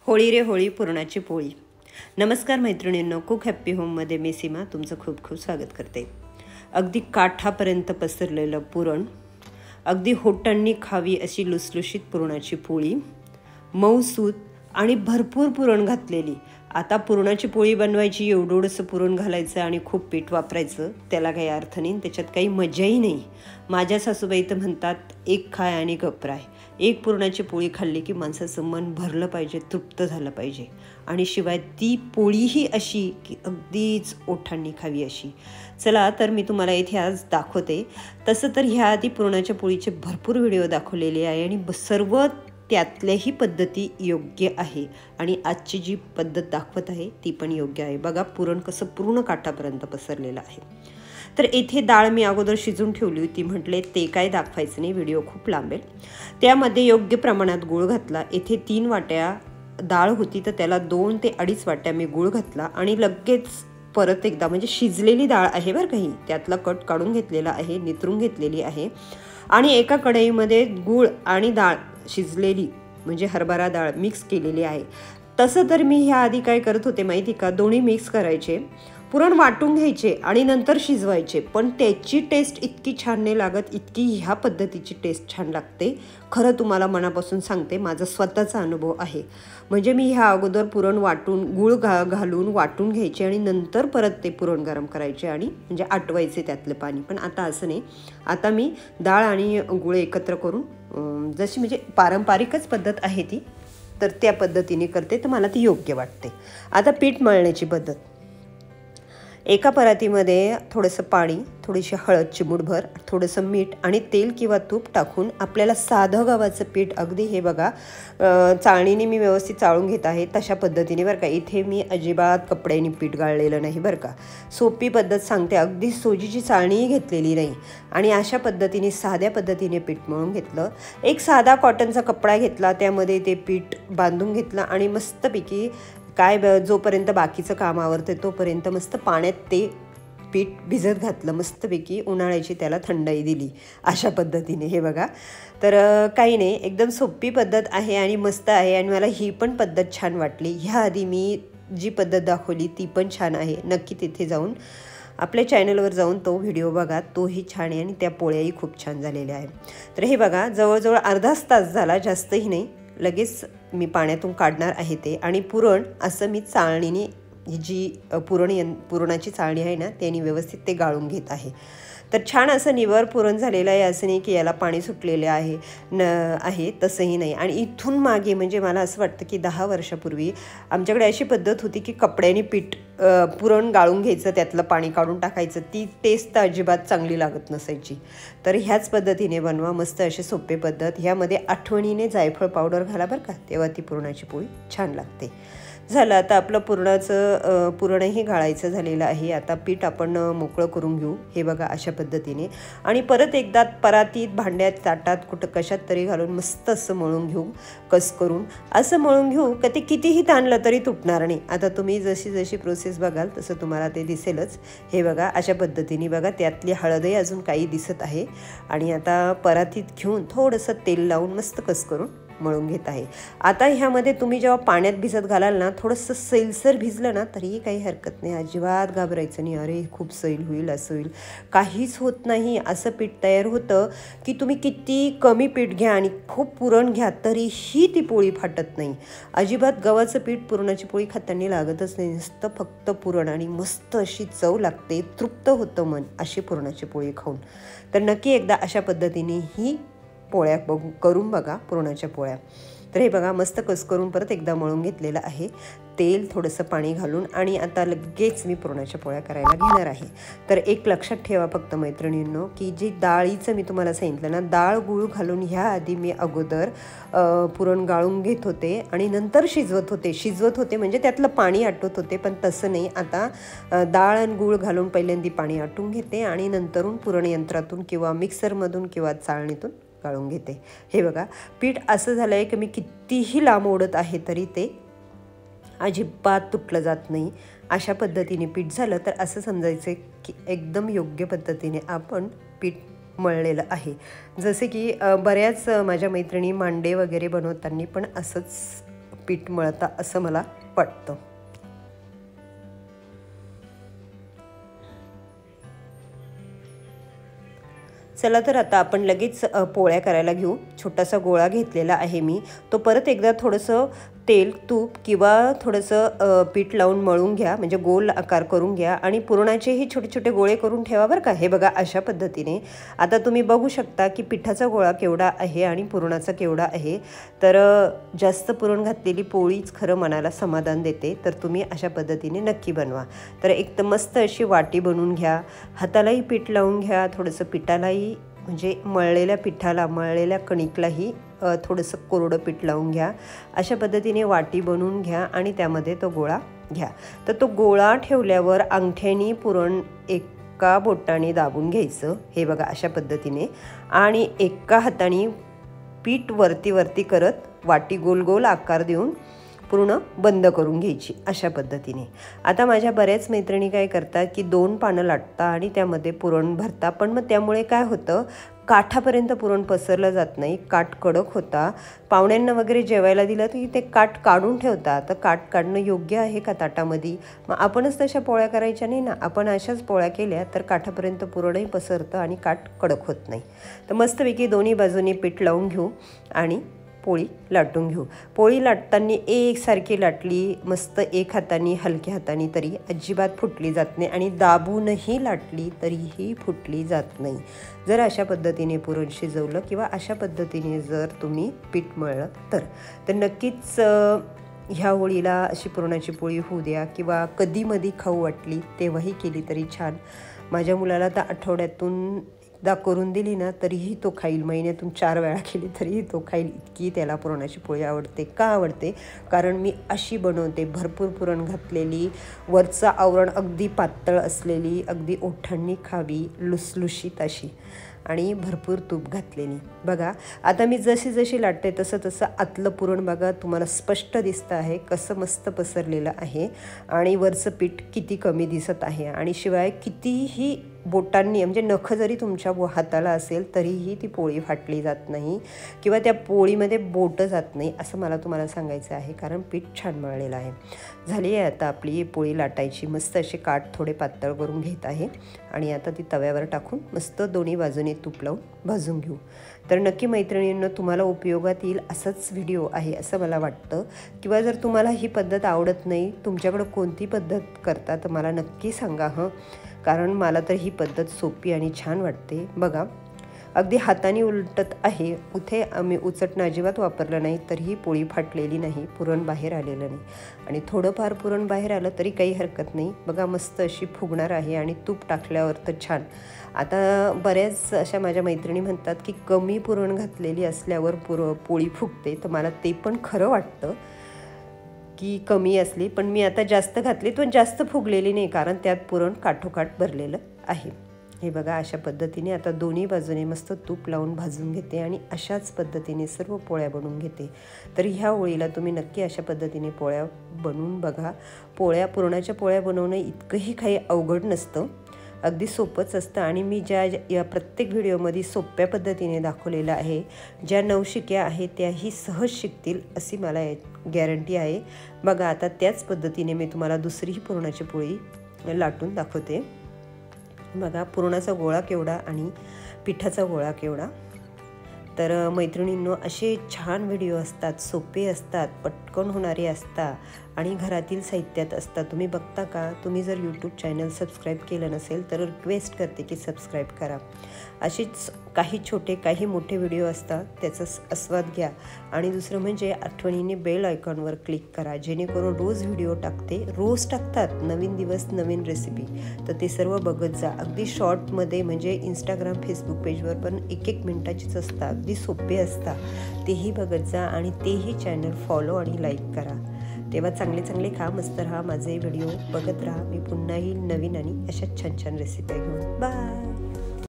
होळी रे होळी पुरणाची पोळी। नमस्कार मैत्रिणींनो, कुक हॅप्पी होममध्ये मी सीमा तुमचं खूप खूप स्वागत करते। अगदी काठापर्यंत पसरलेलं पुरण, अगदी होटांनी खावी अशी लुसलुशीत पुरणाची पोळी, मऊसूत आणि भरपूर पुरण घातलेली। आता पुरणाची पोळी बनवायची, एवढंसं पुरण घालायचं आणि खूप पीठ वापरायचं, त्याला काही अर्थ नाही, त्याच्यात काही मजाही नाही। माझ्या सासूबाई तर म्हणतात, एक खाय आणि गप्प राय। एक पुरणाची पोळी खाल्ली की माणसाचं मन भरलं पाहिजे, तृप्त झालं पाहिजे, आणि शिवाय ती पोळीही अशी की अगदीच ओठांनी खावी अशी। चला तर मी तुम्हाला इथे आज दाखवते। तसं तर ह्या आधी पुरणाच्या पोळीचे भरपूर व्हिडिओ दाखवलेले आहे आणि सर्व त्यातल्याही पद्धती योग्य आहे, आणि आजची जी पद्धत दाखवत आहे ती पण योग्य आहे। बघा पुरण कसं पूर्ण काठापर्यंत पसरलेलं आहे। तर इथे डाळ मी अगोदर शिजून ठेवली होती, म्हटले ते काय दाखवायचं नाही, व्हिडिओ खूप लांबेल। त्यामध्ये योग्य प्रमाणात गूळ घातला। इथे 3 वाट्या डाळ होती तर त्याला 2 ते 2.5 वाट्या मी गूळ घातला, आणि लगेच परत एकदा, म्हणजे शिजलेली डाळ आहे बरं काही, त्यातला कट काढून घेतलेला आहे, नितरून घेतलेली आहे, आणि एका कढईमध्ये गूळ आणि डाळ शिजलेली म्हणजे हरभरा डाळ मिक्स केलेली आहे। तसं तर मी ह्या आधी काय करत होते माहिती का, दोन्ही मिक्स करायचे, पुरण वाटून घ्यायचे आणि नंतर शिजवायचे, पण त्याची टेस्ट इतकी छान नाही लागत, इतकी ह्या पद्धतीची टेस्ट छान लागते। खरं तुम्हाला मनापासून सांगते, माझा स्वतःचा अनुभव आहे। म्हणजे मी ह्या अगोदर पुरण वाटून गूळ घालून वाटून घ्यायचे आणि नंतर परत ते पुरण गरम करायचे आणि म्हणजे आटवायचे त्यातलं पाणी, पण आता असं नाही। आता मी डाळ आणि गूळ एकत्र करून, जशी म्हणजे पारंपरिकच पद्धत आहे ती, तर त्या पद्धतीने करते, तर मला ती योग्य वाटते। आता पीठ मळण्याची पद्धत, एका परातीमध्ये थोडंसं पाणी, थोडीशी हळद चिमूटभर, थोडंसं मीठ आणि तेल किंवा तूप टाकून आपल्याला साधं गव्हाचं पीठ, अगदी हे बघा चाळणीने मी व्यवस्थित चाळून घेत आहे तशा पद्धतीने बरं का। इथे मी अजिबात कपड्याने पीठ गाळलेलं नाही बरं का, सोपी पद्धत सांगते, अगदी सोजीची चाळणीही घेतलेली नाही, आणि अशा पद्धतीने साध्या पद्धतीने पीठ मळून घेतलं। एक साधा कॉटनचा कपडा घेतला, त्यामध्ये ते पीठ बांधून घेतलं आणि मस्तपैकी काय जोपर्यंत बाकीचं काम आवरते तोपर्यंत मस्त पाण्यात ते पीठ भिजत घातलं, मस्तपैकी उन्हाळ्याची त्याला थंडाई दिली अशा पद्धतीने। हे बघा, तर काही नाही, एकदम सोपी पद्धत आहे आणि मस्त आहे, आणि मला ही पण पद्धत छान वाटली। ह्या आधी मी जी पद्धत दाखवली ती पण छान आहे, नक्की तिथे जाऊन आपल्या चॅनलवर जाऊन तो व्हिडिओ बघा, तोही छान आहे, आणि त्या पोळ्याही खूप छान झालेल्या आहे। तर हे बघा, जवळजवळ अर्धाच तास झाला, जास्तही नाही, लगेच मी पाण्यातून काढणार आहे ते, आणि पुरण असं मी चाळणीने, जी पुरणाची चाळणी आहे ना त्याने व्यवस्थित ते गाळून घेत आहे। तर छान असं निवर पुरण झालेलं आहे, असं नाही की याला पाणी सुटलेले आहे, तसंही नाही। आणि इथून मागे म्हणजे मला असं वाटतं की 10 वर्षापूर्वी आमच्याकडे अशी पद्धत होती की कपड्याने पुरण गाळून घ्यायचं, त्यातलं पाणी काढून टाकायचं, ती टेस्ट तर अजिबात चांगली लागत नसायची। तर ह्याच पद्धतीने बनवा, मस्त अशी सोपी पद्धत। ह्यामध्ये आठवणीने जायफळ पावडर घाला बरं का, तेव्हा ती पुरणाची पोळी छान लागते। झालं, आता आपलं पुरणही गाळायचं झालेलं आहे। आता पीठ आपण मोकळं करून घेऊ, हे बघा अशा पद्धतीने, आणि परत एकदा परातीत, भांड्यात, ताटात, कुठं कशात तरी घालून मस्त असं मळून घेऊ, कस करून असं मळून घेऊ का ते कितीही ताणलं तरी तुटणार नाही। आता तुम्ही जशी जशी प्रोसेस बघाल तसं तुम्हाला ते दिसेलच। हे बघा अशा पद्धतीने, बघा त्यातली हळदही अजून काही दिसत आहे, आणि आता परातीत घेऊन थोडंसं तेल लावून मस्त कस करून मळून घेत आहे। आता ह्यामध्ये तुम्ही जेव्हा पाण्यात भिजत घालाल ना, थोडंसं सैलसर भिजलं ना तरीही काही हरकत नाही, अजिबात घाबरायचं नाही, अरे खूप सैल होईल असं होईल, काहीच होत नाही। असं पीठ तयार होतं की तुम्ही किती कमी पीठ घ्या आणि खूप पुरण घ्या तरीही ती पोळी फाटत नाही अजिबात। गव्हाचं पीठ पुरणाची पोळी खाताना लागतच नाही, नुसतं फक्त पुरण, आणि मस्त अशी चव लागते, तृप्त होतं मन अशी पुरणाची पोळी खाऊन। तर नक्की एकदा अशा पद्धतीने ही पोळ्या करून बघा, पुरणाच्या पोळ्या। तर हे बघा मस्त कस करून परत एकदा मळून घेतलेलं आहे, तेल थोडंसं पाणी घालून, आणि आता लगेच मी पुरणाच्या पोळ्या करायला घेणार आहे। तर एक लक्षात ठेवा फक्त मैत्रिणींनो, की जी डाळीचं मी तुम्हाला सांगितलं ना, डाळ गूळ घालून ह्या आधी मी अगोदर पुरण गाळून घेत होते आणि नंतर शिजवत होते म्हणजे त्यातलं पाणी आटवत होते, पण तसं नाही। आता डाळ आणि गूळ घालून पहिल्यांदा पाणी आटून घेते आणि नंतरून पुरण यंत्रातून किंवा मिक्सरमधून किंवा चाळणीतून गाळून घेते। हे बघा पीठ असं झालंय की मी कितीही लांब ओढत आहे तरी ते अजिबात तुटलं जात नाही। अशा पद्धतीने पीठ झालं तर असं समजायचं की एकदम योग्य पद्धतीने आपण पीठ मळलेलं आहे। जसे की बऱ्याच माझ्या मैत्रिणी मांडे वगैरे बनवताना पण असंच पीठ मळता असं मला वाटतं. चला तर आता आपण लगेच पोळ्या करायला घेऊ. छोटासा गोळा घेतलेला आहे मी. तो परत एकदा थोडंसं तेल तूप किंवा थोडंसं पीठ लावून मळून घ्या, म्हणजे गोल आकार करून घ्या आणि पुरणाचेही छोटे छोटे गोळे करून ठेवा बरं का. हे बघा अशा पद्धतीने. आता तुम्ही बघू शकता की पिठाचा गोळा केवढा आहे आणि पुरणाचा केवढा आहे. तर जास्त पुरण घातलेली पोळीच खरं मनाला समाधान देते. तर तुम्ही अशा पद्धतीने नक्की बनवा. तर एक तर मस्त अशी वाटी बनवून घ्या. हातालाही पीठ लावून घ्या, थोडंसं पिठालाही म्हणजे मळलेल्या पिठाला मळलेल्या कणिकलाही थोडंसं कोरडं पीठ लावून घ्या. अशा पद्धतीने वाटी बनवून घ्या आणि त्यामध्ये तो गोळा घ्या. तर तो गोळा ठेवल्यावर अंगठ्याने पुरण एका बोटाने दाबून घ्यायचं. हे बघा अशा पद्धतीने. आणि एका हाताने पीठ वरती वरती करत वाटी गोल गोल आकार देऊन पूर्ण बंद करून घ्यायची अशा पद्धतीने. आता माझ्या बऱ्याच मैत्रिणी काय करतात की 2 पानं लाटतात आणि त्यामध्ये पुरण भरतात. पण मग त्यामुळे काय होतं, काठापर्यंत पुरण पसरलं जात नाही, काठ कडक होता. पाहुण्यांना वगैरे जेवायला दिलं तर ते काठ काढून ठेवतात. तर काठ काढणं योग्य आहे का ताटामध्ये? मग आपणच तशा पोळ्या करायच्या नाही ना. आपण अशाच पोळ्या केल्या तर काठापर्यंत पुरणही पसरतं आणि काठ कडक होत नाही. तर मस्तपैकी दोन्ही बाजूनी पीठ लावून घेऊ आणि पोळी लाटून घेऊ. पोळी लाटताना एकसारखी लाटली मस्त एक हाताने हलक्या हाताने तरी अजिबात फुटली जात नाही आणि दाबूनही लाटली तरीही फुटली जात नाही. जर अशा पद्धतीने पुरण शिजवलं किंवा अशा पद्धतीने जर तुम्ही पीठ मळलं तर नक्कीच ह्या होळीला अशी पुरणाची पोळी होऊ द्या किंवा कधीमधी खाऊ वाटली तेव्हाही केली तरी छान. माझ्या मुलाला तर आठवड्यातून एकदा करून दिली ना तरीही तो खाईल. महिन्यातून 4 वेळा केली तरीही तो खाईल. इतकी त्याला पुरणाची पोळी आवडते. का आवडते? कारण मी अशी बनवते, भरपूर पुरण घातलेली, वरचं आवरण अगदी पातळ असलेली, अगदी ओठांनी खावी, लुसलुशीत अशी आणि भरपूर तूप घातलेली. बघा आता मी जशी जशी लाटते तसं तसं आतलं पुरण बघा तुम्हाला स्पष्ट दिसतं आहे कसं मस्त पसरलेलं आहे आणि वरचं पीठ किती कमी दिसत आहे. आणि शिवाय कितीही बोटांनी म्हणजे नख जरी तुमच्या हाताला असेल तरीही ती पोळी फाटली जात नाही किंवा त्या पोळीमध्ये बोटं जात नाही असं मला तुम्हाला सांगायचं आहे. कारण पीठ छान मळलेलं आहे. झाली आहे आता आपली पोळी लाटायची. मस्त असे काठ थोडे पातळ करून घेत आहे आणि आता ती तव्यावर टाकून मस्त दोन्ही बाजूने तूप लावून भाजून घेऊ. तर नक्की मैत्रिणींनो तुम्हाला उपयोगात येईल असाच व्हिडिओ आहे असं मला वाटतं. किंवा जर तुम्हाला ही पद्धत आवडत नाही, तुमच्याकडं कोणती पद्धत करता तर मला नक्की सांगा हं. कारण मला तर ही पद्धत सोपी आणि छान वाटते. बघा अगदी हाताने उलटत आहे. उथे आम्ही उचटणं अजिबात वापरलं नाही तरीही पोळी फाटलेली नाही, पुरण बाहेर आलेलं नाही. आणि थोडंफार पुरण बाहेर आलं तरी काही हरकत नाही. बघा मस्त अशी फुगणार आहे आणि तूप टाकल्यावर तर छान. आता बऱ्याच अशा माझ्या मैत्रिणी म्हणतात की कमी पुरण घातलेली असल्यावर पोळी फुगते. तर मला ते पण खरं वाटतं की कमी असली, पण मी आता जास्त घातली पण जास्त फुगलेली नाही कारण त्यात पुरण काठोकाठ भरलेलं आहे. हे बघा अशा पद्धतीने आता दोन्ही बाजूने मस्त तूप लावून भाजून घेते आणि अशाच पद्धतीने सर्व पोळ्या बनवून घेते. तर ह्या होळीला तुम्ही नक्की अशा पद्धतीने पोळ्या बनवून बघा. पुरणाच्या पोळ्या बनवणं इतकंही काही अवघड नसतं, अगदी सोपंच असतं. आणि मी या प्रत्येक व्हिडिओमध्ये सोप्या पद्धतीने दाखवलेलं आहे. ज्या नवशिक्या आहेत त्याही सहज शिकतील अशी मला गॅरंटी आहे. बघा आता त्याच पद्धतीने मी तुम्हाला दुसरीही पुरणाची पोळी लाटून दाखवते. बघा पुरणाचा गोळा केवढा आणि पिठाचा गोळा केवढा. तर मैत्रिणींनो असे छान व्हिडिओ असतात, सोपे असतात, पटकन होणारे असतात आणि घरातील साहित्यात असतात. तुम्ही बघता का? तुम्ही जर यूट्यूब चॅनल सबस्क्राईब केलं नसेल तर रिक्वेस्ट करते की सबस्क्राईब करा. असेच काही छोटे काही मोठे व्हिडिओ असतात, त्याचा आस्वाद घ्या. आणि दुसरं म्हणजे आठवणीने बेल आयकॉनवर क्लिक करा, जेणेकरून रोज व्हिडिओ टाकते. रोज टाकतात, नवीन दिवस नवीन रेसिपी, तर ते सर्व बघत जा. अगदी शॉर्टमध्ये म्हणजे इंस्टाग्राम फेसबुक पेजवर पण 1-1 मिनटाचीच असतात, अगदी सोपे असतात. तेही बघत जा आणि तेही चॅनल फॉलो आणि लाईक करा. तेव्हा चांगले चांगले खा, मस्त राहा, माझे व्हिडिओ बघत राहा. मी पुन्हा येईल नवीन आणि अशा छान छान रेसिपी घेऊन. बाय.